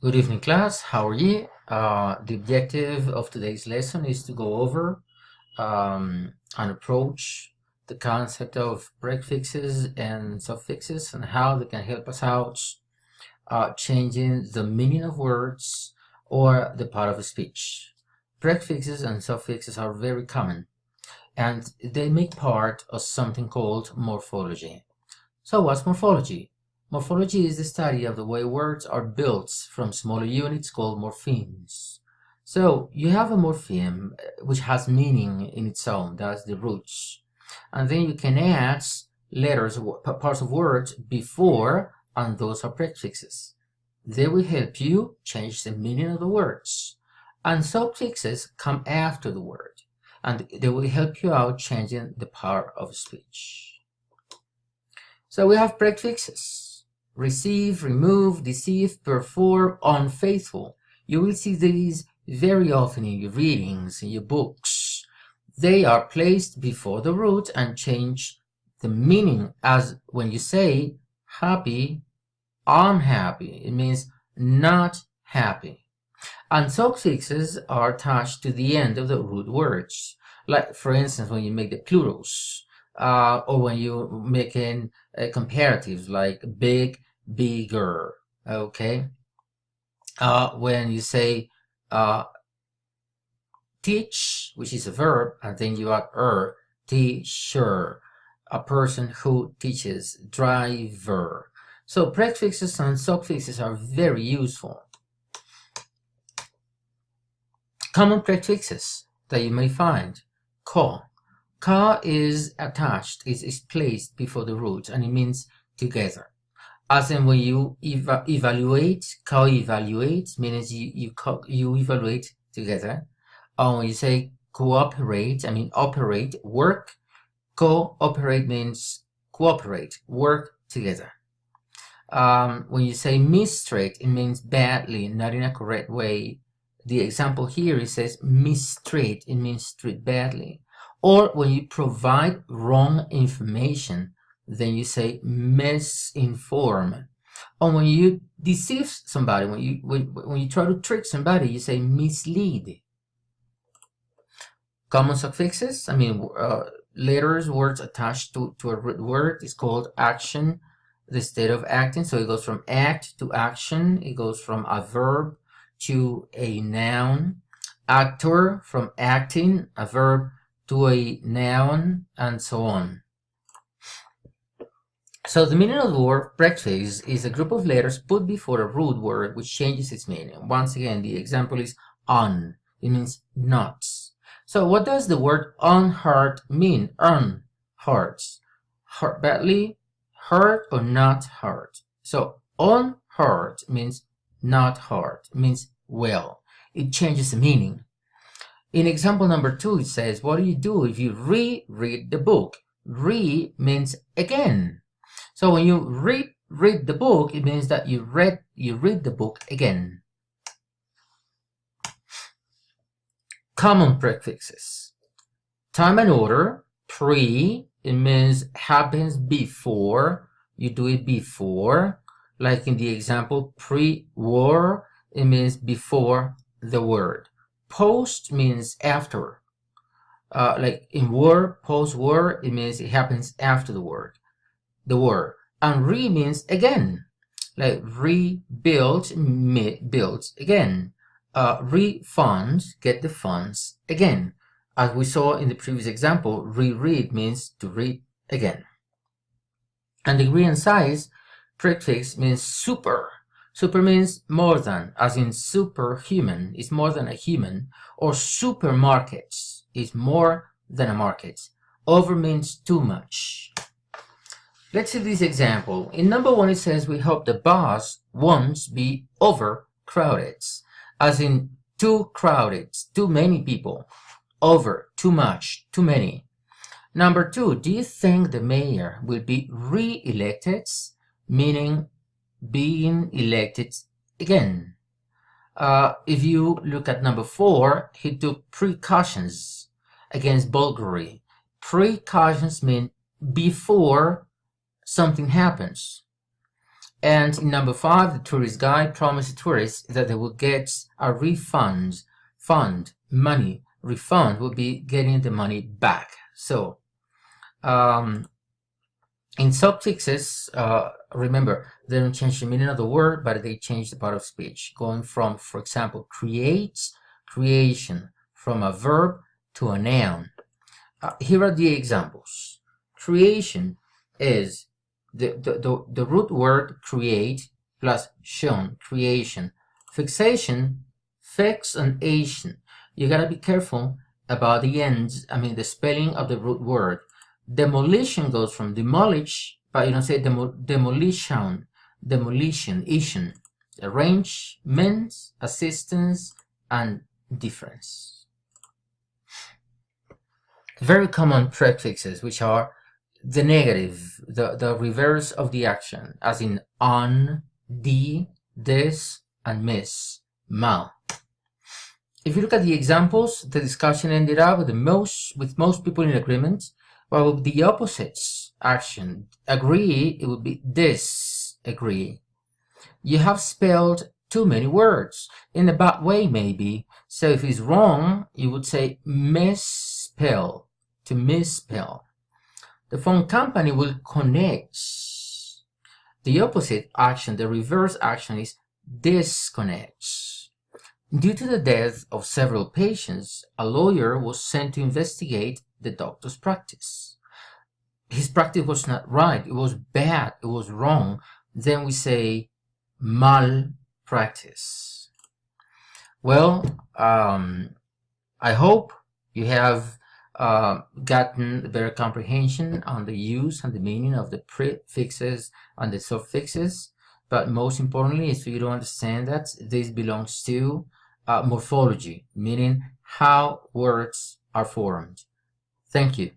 Good evening, class. How are you? The objective of today's lesson is to go over and approach the concept of prefixes and suffixes and how they can help us out changing the meaning of words or the part of a speech. Prefixes and suffixes are very common and they make part of something called morphology. So what's morphology? Morphology is the study of the way words are built from smaller units called morphemes. So you have a morpheme which has meaning in its own, that's the roots. And then you can add letters, parts of words before, and those are prefixes. They will help you change the meaning of the words. And suffixes come after the word, and they will help you out changing the power of speech. So we have prefixes: receive, remove, deceive, perform, unfaithful. You will see these very often in your readings, in your books. They are placed before the root and change the meaning, as when you say happy, unhappy, it means not happy. And suffixes are attached to the end of the root words. Like, for instance, when you make the plurals, or when you're making comparatives like big, bigger, okay? When you say teach, which is a verb, and then you add teacher, a person who teaches, driver. So prefixes and suffixes are very useful. Common prefixes that you may find: ko. Ka is attached, is placed before the root, and it means together. As in when you evaluate, co-evaluate means you evaluate together. Or when you say cooperate, I mean operate, work. Cooperate means cooperate, work together. When you say mistreat, it means badly, not in a correct way. The example here, it says mistreat, it means treat badly. Or when you provide wrong information, then you say misinform. Or when you deceive somebody, when you try to trick somebody, you say mislead. Common suffixes, I mean letters, words attached to a word is called action, the state of acting. So it goes from act to action. It goes from a verb to a noun. Actor, from acting, a verb, to a noun, and so on. So the meaning of the word prefix is a group of letters put before a root word which changes its meaning. Once again, the example is un. It means not. So what does the word unhurt mean? Unhurt. Hurt badly, hurt or not hurt. So unhurt means not hurt, means well. It changes the meaning. In example number 2, it says, what do you do if you reread the book? Re means again. So when you read the book, it means that you read the book again. Common prefixes: time and order. Pre, it means happens before, you do it before. Like in the example, pre-war, it means before the word. Post means after. Like in war, post-war, it means it happens after the word. And re means again. Like rebuild, built again. Refund, get the funds again. As we saw in the previous example, reread means to read again. And degree and size, prefix means super. Super means more than, as in superhuman is more than a human, or supermarkets is more than a market. Over means too much. Let's see this example. In number 1, it says, we hope the bus won't be overcrowded. As in too crowded, too many people. Over, too much, too many. Number 2, do you think the mayor will be re-elected? Meaning being elected again. If you look at number 4, he took precautions against burglary. Precautions mean before something happens. And in number 5, the tourist guide promised tourists that they will get a refund. Refund will be getting the money back. So, in suffixes, remember, they don't change the meaning of the word, but they change the part of speech. Going from, for example, creates, creation, from a verb to a noun. Here are the examples. Creation is the root word create plus tion, creation. Fixation, fix and ation. You gotta be careful about the ends, the spelling of the root word. Demolition goes from demolish, but you don't say demolition, demolition. Arrangement, assistance, and difference. Very common prefixes, which are the negative, the reverse of the action, as in on, des, and miss, mal. If you look at the examples, the discussion ended up with most people in agreement, while with the opposites action, agree, it would be disagree. You have spelled too many words, in a bad way maybe, so if it's wrong, you would say misspell, to misspell. The phone company will connect. The opposite action, the reverse action, is disconnect. Due to the death of several patients, a lawyer was sent to investigate the doctor's practice. His practice was not right, it was bad, it was wrong. Then we say malpractice. Well, I hope you have gotten a better comprehension on the use and the meaning of the prefixes and the suffixes, but most importantly is for you to understand that this belongs to morphology, meaning how words are formed. Thank you.